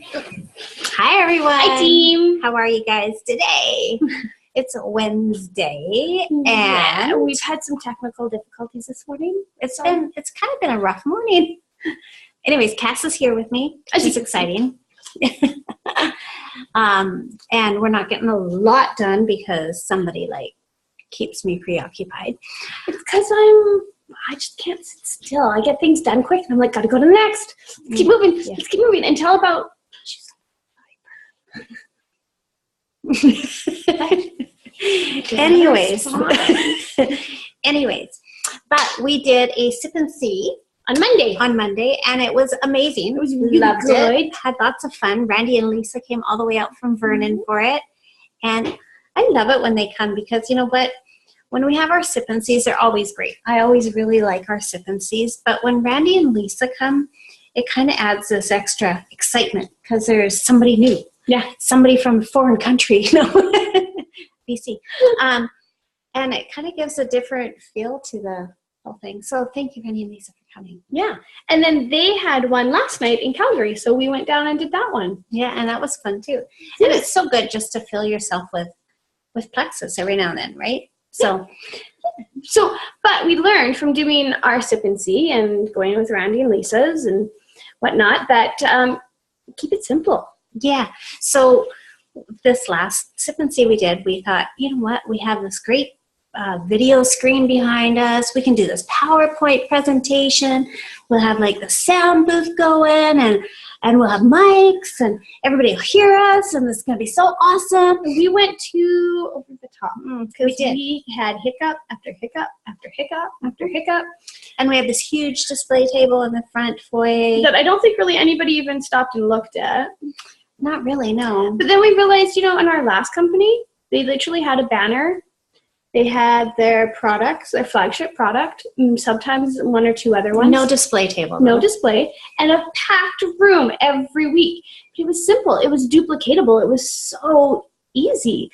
Hi, everyone. Hi, team. How are you guys today? It's Wednesday, and we've had some technical difficulties this morning. It's kind of been a rough morning. Anyways, Cass is here with me. It's exciting. And we're not getting a lot done because somebody keeps me preoccupied. It's because I just can't sit still. I get things done quick, and I'm like, gotta go to the next. Let's keep moving. Yeah. Let's keep moving until about. Anyways, but we did a sip and see on Monday, and it was amazing. It was really Loved good. It. Had lots of fun. Randy and Lisa came all the way out from Vernon for it, and I love it when they come because you know what? When we have our sip and sees, they're always great. I always really like our sip and sees, but when Randy and Lisa come, it kind of adds this extra excitement because there's somebody new. Yeah, somebody from a foreign country, BC. And it kind of gives a different feel to the whole thing. So thank you, Randy and Lisa, for coming. Yeah, and then they had one last night in Calgary, so we went down and did that one. Yeah, and that was fun too. And it's so good just to fill yourself with Plexus every now and then, right? But we learned from doing our sip and see and going with Randy and Lisa's and whatnot that keep it simple. Yeah. So this last sip and see we did, we thought, you know what? We have this great video screen behind us. We can do this PowerPoint presentation. We'll have the sound booth going and we'll have mics and everybody will hear us and it's going to be so awesome. We went to over the top because we had hiccup after hiccup after hiccup after hiccup. And we have this huge display table in the front foyer that I don't think really anybody even stopped and looked at. Not really, no. But then we realized, in our last company, they literally had a banner. They had their products, their flagship product, sometimes one or two other ones. No display table. No display. And a packed room every week. But it was simple. It was duplicatable. It was so easy.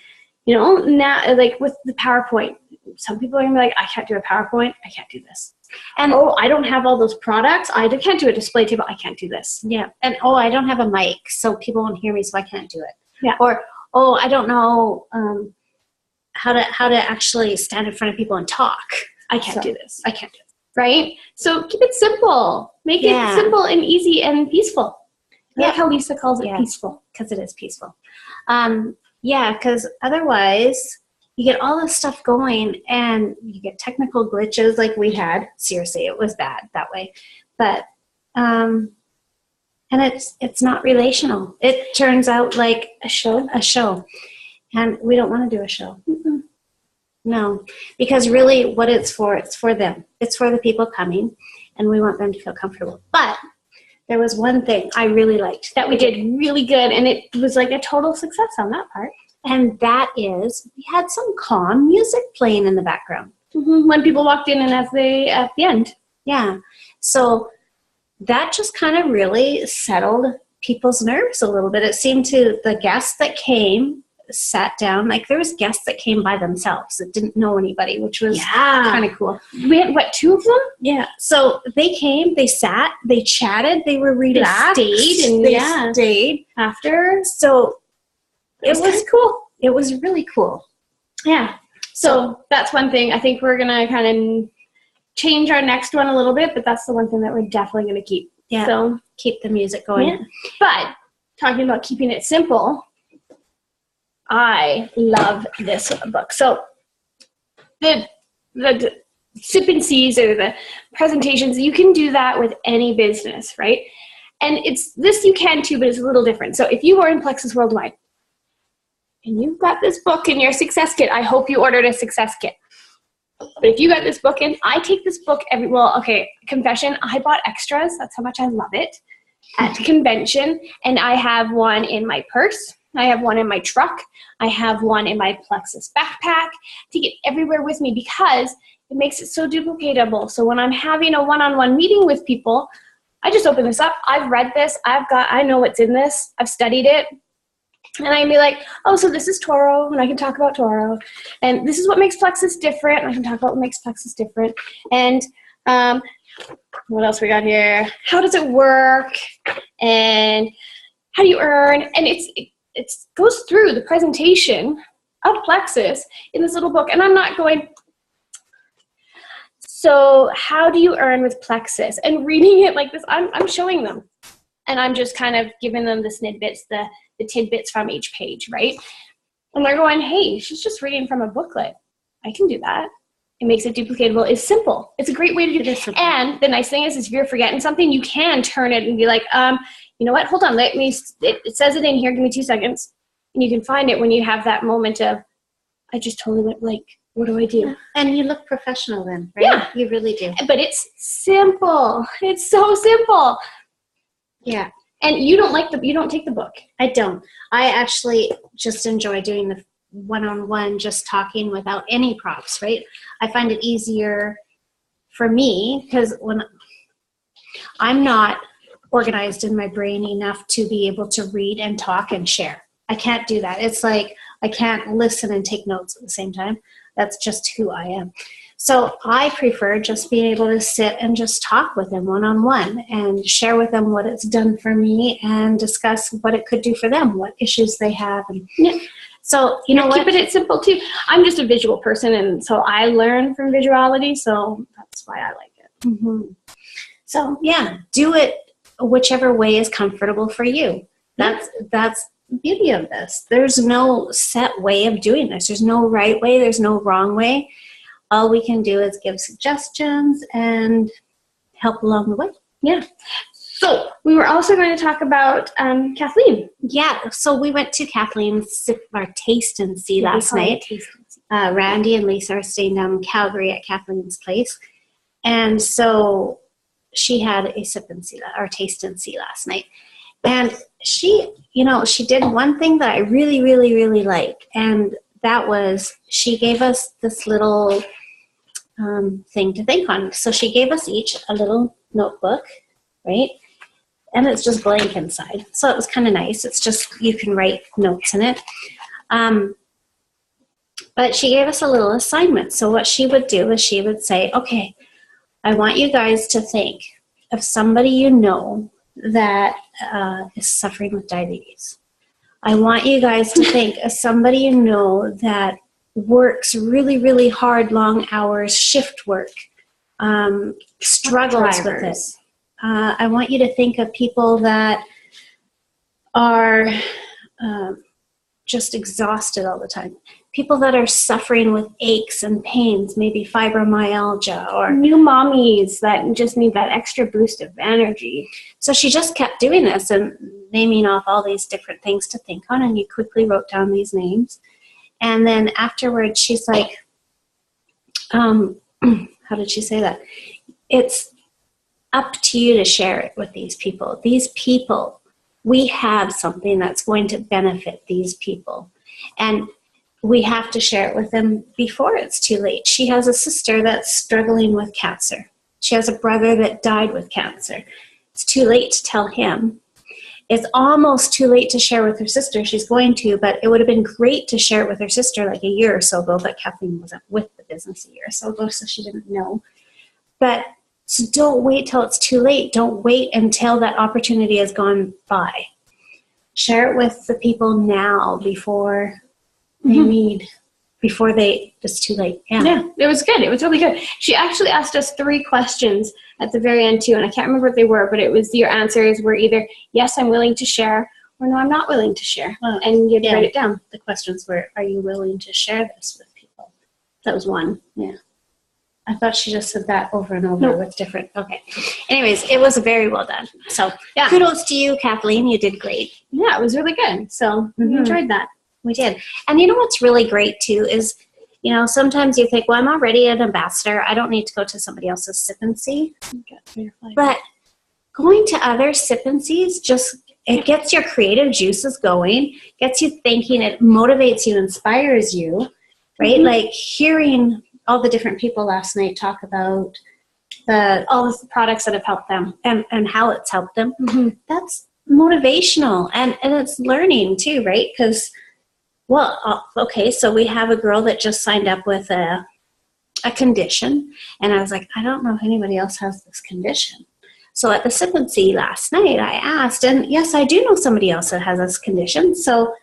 Now, with the PowerPoint, some people are going to be like, I can't do a PowerPoint. I can't do this. And, I don't have all those products. I can't do a display table. I can't do this. Yeah. And, I don't have a mic, so people won't hear me, so I can't do it. Yeah. Or, I don't know how to actually stand in front of people and talk. I can't do this. I can't do it. Right? So keep it simple. Make it simple and easy and peaceful. I like how Lisa calls it peaceful. Because it is peaceful. Because otherwise you get all this stuff going and you get technical glitches like we had. Seriously, it was bad that way. But, and it's not relational. It turns out like a show. And we don't want to do a show. Mm-hmm. No, because really what it's for them. It's for the people coming, and we want them to feel comfortable. But there was one thing I really liked. That we did really good, and it was like a total success on that part. And that is, we had some calm music playing in the background. Mm-hmm. When people walked in and at the end. Yeah. So that just kind of really settled people's nerves a little bit. It seemed to the guests that came, sat down, there was guests that came by themselves that didn't know anybody, which was kind of cool. We had, two of them? Yeah. So they came, they sat, they chatted, they were relaxed. They stayed, and they stayed after. So it was cool. It was really cool. Yeah. So that's one thing. I think we're going to kind of change our next one a little bit, but that's the one thing that we're definitely going to keep. Yeah. So keep the music going. Yeah. But talking about keeping it simple, I love this book. So the sip and sees or the presentations, you can do that with any business, right? And it's this you can too, but it's a little different. So if you are in Plexus Worldwide and you've got this book in your success kit, I hope you ordered a success kit. But if you got this book in, I take this book confession, I bought extras. That's how much I love it at convention. And I have one in my purse. I have one in my truck. I have one in my Plexus backpack. Take it everywhere with me because it makes it so duplicatable. So when I'm having a one-on-one meeting with people, I just open this up. I've read this. I know what's in this. I've studied it. And I can be like, oh, so this is Toro, and I can talk about Toro. And this is what makes Plexus different, and I can talk about what makes Plexus different. And what else we got here? How does it work? And how do you earn? And it goes through the presentation of Plexus in this little book. And I'm not going, so how do you earn with Plexus? And reading it like this, I'm showing them. And I'm just kind of giving them the snippets, the tidbits from each page, right? And they're going, hey, she's just reading from a booklet. I can do that. It makes it duplicatable. It's simple. It's a great way to do this. And the nice thing is if you're forgetting something, you can turn it and be like, you know what? Hold on. It says it in here. Give me 2 seconds. And you can find it when you have that moment of, I just totally went blank. What do I do? Yeah. And you look professional then, right? Yeah. You really do. But it's simple. It's so simple. Yeah. And you don't take the book. I don't. I actually just enjoy doing the one-on-one, just talking without any props, right? I find it easier for me because when I'm not organized in my brain enough to be able to read and talk and share. I can't do that. It's like I can't listen and take notes at the same time. That's just who I am. So I prefer just being able to sit and just talk with them one-on-one and share with them what it's done for me and discuss what it could do for them, what issues they have. And yeah. So, you know what? Keeping it simple too. I'm just a visual person, and so I learn from visuality, so that's why I like it. Mm-hmm. So, yeah, do it whichever way is comfortable for you. That's the beauty of this. There's no set way of doing this. There's no right way. There's no wrong way. All we can do is give suggestions and help along the way. Yeah. So we were also going to talk about Kathleen. Yeah. So we went to Kathleen's our taste and see last night. Randy and Lisa are staying down in Calgary at Kathleen's place. And so she had a sip and see or taste and see last night. And she did one thing that I really, really, really like. And that was she gave us this little thing to think on. So she gave us each a little notebook, right? And it's just blank inside. So it was kind of nice. It's just, you can write notes in it. But she gave us a little assignment. So what she would do is she would say, okay, I want you guys to think of somebody you know that is suffering with diabetes. I want you guys to think of somebody you know that works really, really hard, long hours, shift work, struggles with it. I want you to think of people that are just exhausted all the time. People that are suffering with aches and pains, maybe fibromyalgia or new mommies that just need that extra boost of energy. So she just kept doing this and naming off all these different things to think on, and you quickly wrote down these names. And then afterwards, she's like, how did she say that? It's up to you to share it with these people. These people, we have something that's going to benefit these people. And we have to share it with them before it's too late. She has a sister that's struggling with cancer. She has a brother that died with cancer. It's too late to tell him. It's almost too late to share with her sister. She's going to, but it would have been great to share it with her sister like a year or so ago, but Kathleen wasn't with the business a year or so ago, so she didn't know. But so don't wait till it's too late. Don't wait until that opportunity has gone by. Share it with the people now before they need, before it's too late. Yeah, it was good. It was really good. She actually asked us 3 questions at the very end too, and I can't remember what they were, but it was your answers were either, yes, I'm willing to share, or no, I'm not willing to share. And you'd write it down. The questions were, are you willing to share this with people? That was one. Yeah. I thought she just said that over and over with different, okay. Anyways, it was very well done. So kudos to you, Kathleen. You did great. Yeah, it was really good. So we enjoyed that. We did. And you know what's really great too is, sometimes you think, well, I'm already an ambassador. I don't need to go to somebody else's sip and see. But going to other sip and sees it gets your creative juices going, gets you thinking, it motivates you, inspires you, right? Like hearing all the different people last night talk about all the products that have helped them and how it's helped them. That's motivational and it's learning too, right? Because okay, so we have a girl that just signed up with a condition, and I was like, I don't know if anybody else has this condition, So at the Sip and See last night, I asked, and yes, I do know somebody else that has this condition. So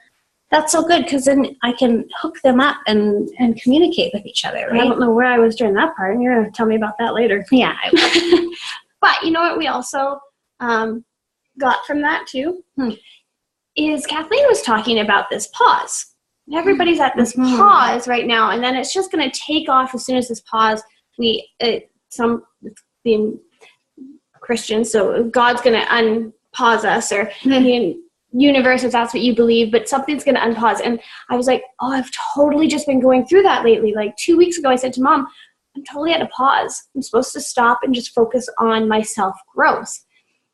that's so good because then I can hook them up and communicate with each other, right? I don't know where I was during that part, and you're going to tell me about that later. Yeah, I will. But you know what we also got from that too? Is Kathleen was talking about this pause. Everybody's at this pause right now, and then it's just going to take off as soon as this pause. Being Christians, so God's going to unpause us, or the universe, if that's what you believe, but something's going to unpause. And I was like, oh, I've totally just been going through that lately. Like 2 weeks ago, I said to Mom, I'm totally at a pause. I'm supposed to stop and just focus on my self-growth.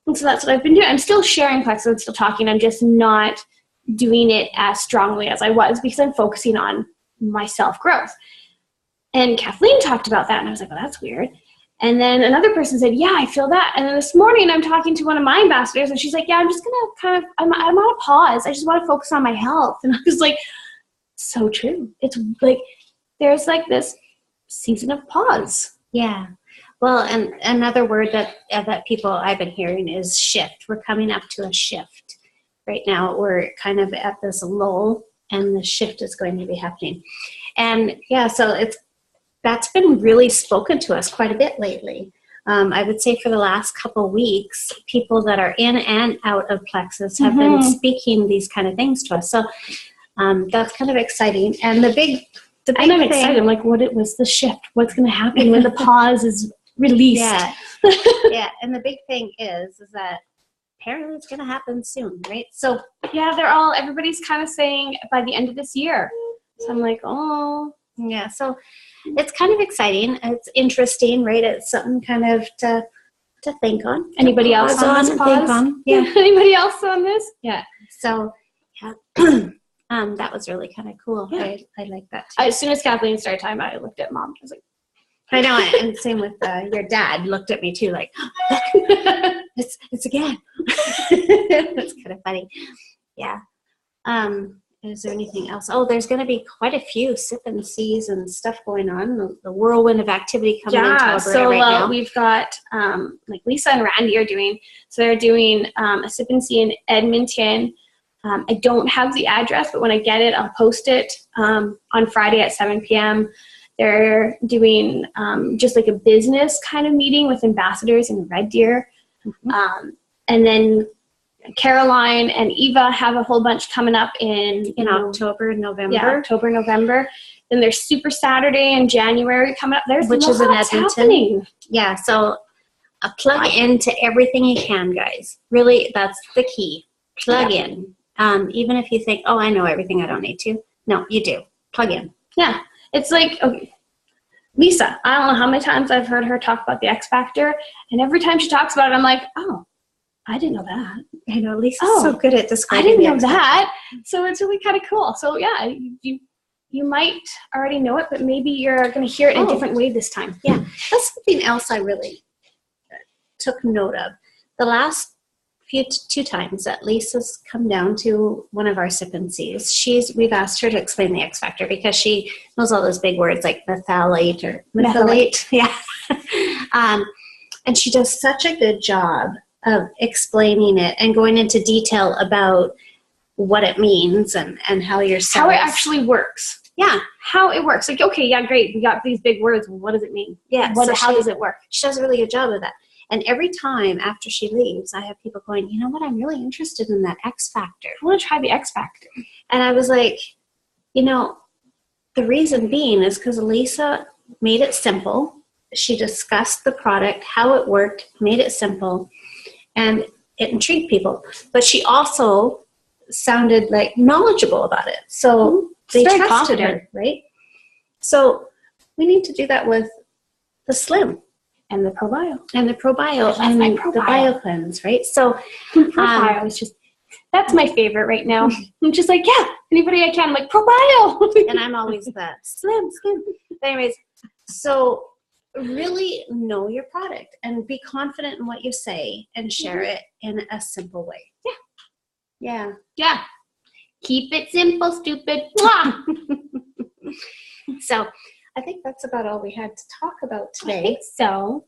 And so that's what I've been doing. I'm still sharing Plexus, I'm still talking. I'm just not doing it as strongly as I was because I'm focusing on my self-growth. And Kathleen talked about that, and I was like, well, that's weird. And then another person said, yeah, I feel that. And then this morning I'm talking to one of my ambassadors, and she's like, yeah, I'm just going to I'm on a pause. I just want to focus on my health. And I was like, so true. It's like there's like this season of pause. Yeah. Well, and another word that people I've been hearing is shift. We're coming up to a shift. Right now we're kind of at this lull, and the shift is going to be happening. And yeah, so that's been really spoken to us quite a bit lately. I would say for the last couple weeks, people that are in and out of Plexus have been speaking these kind of things to us. So that's kind of exciting. And the big I'm excited. I'm like, what was the shift? What's going to happen when the pause is released? Yeah. Yeah. And the big thing is that apparently it's going to happen soon, right? So yeah, everybody's kind of saying by the end of this year. So I'm like, oh. Yeah. So it's kind of exciting. It's interesting, right? It's something kind of to think on. Anybody else on this pause? Yeah. Anybody else on this? Yeah. So yeah. That was really kind of cool. Yeah. I like that too. As soon as Kathleen started talking about it, I looked at Mom. I was like, I know, and same with your dad looked at me too, like, it's again. That's kind of funny. Yeah. Is there anything else? Oh, there's going to be quite a few Sip and Sees and stuff going on. The whirlwind of activity coming into Alberta right now. We've got like Lisa and Randy are doing. So they're doing a Sip and See in Edmonton. I don't have the address, but when I get it, I'll post it on Friday at 7 p.m. They're doing just like a business kind of meeting with ambassadors in Red Deer. And then Caroline and Eva have a whole bunch coming up in October and November. Yeah, October, November. Then there's Super Saturday in January coming up. Which is in Edmonton. Happening. Yeah, so plug into everything you can, guys. Really, that's the key. Plug in. Even if you think, oh, I know everything, I don't need to. No, you do. Plug in. Yeah. It's like, okay, Lisa, I don't know how many times I've heard her talk about the X Factor, and every time she talks about it, I'm like, oh, I didn't know that. I know, Lisa's so good at describing I didn't know that. So it's really kind of cool. So yeah, you might already know it, but maybe you're going to hear it in a different way this time. Yeah. That's something else I really took note of. The last two times that Lisa's come down to one of our Sip and Sees, we've asked her to explain the X Factor because she knows all those big words like methylate or methylate. Yeah. And she does such a good job of explaining it and going into detail about what it means and how your cells... How it actually works. Yeah. How it works. Like, okay, yeah, great. We got these big words. What does it mean? Yeah. How does it work? She does a really good job of that. And every time after she leaves, I have people going, you know what, I'm really interested in that X Factor. I want to try the X Factor. And I was like, the reason being is because Lisa made it simple. She discussed the product, how it worked, made it simple, and it intrigued people. But she also sounded like knowledgeable about it. So they trusted her, right? So we need to do that with the Slim. And the ProBio. And the ProBio. And the BioCleanse, right? So ProBio is just, that's my favorite right now. I'm just like, yeah, anybody I can. I'm like, ProBio. And I'm always the Slim. But anyways, so really know your product and be confident in what you say and share it in a simple way. Yeah. Yeah. Keep it simple, stupid. So I think that's about all we had to talk about today. I think so.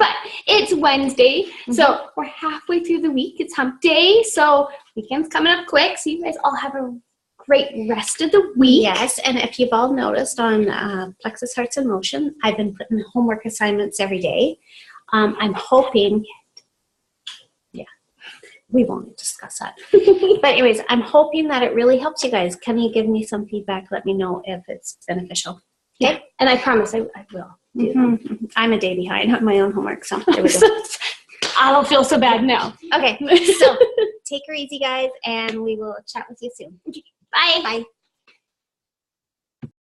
But it's Wednesday, so we're halfway through the week. It's hump day, so weekend's coming up quick. So you guys all have a great rest of the week. Yes, and if you've all noticed on Plexus Hearts in Motion, I've been putting homework assignments every day. I'm hoping, we won't discuss that. But anyways, I'm hoping that it really helps you guys. Can you give me some feedback? Let me know if it's beneficial. Okay? Yeah, and I promise I will. I'm a day behind on my own homework, so there we go. I don't feel so bad now. Okay, so take her easy, guys, and we will chat with you soon. Bye. Bye.